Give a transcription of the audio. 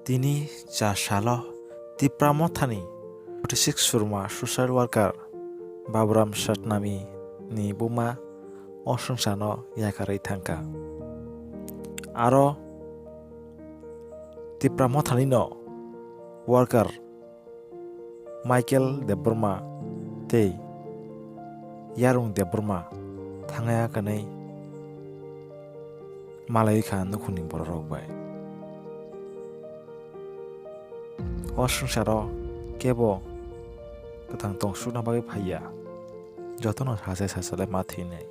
Tini Chashalo Tipramothani 46 Surma social worker Babram Shatnami ni buma osungsano yakarai thangka. Aro Tipramothani no worker Michael Deborma tei Yarung Deborma thangaya kanai malaika nukhuni borok bai. O sungsaro kebo katang tongsukna bagui phaiya jotono sache sachale ma thinai.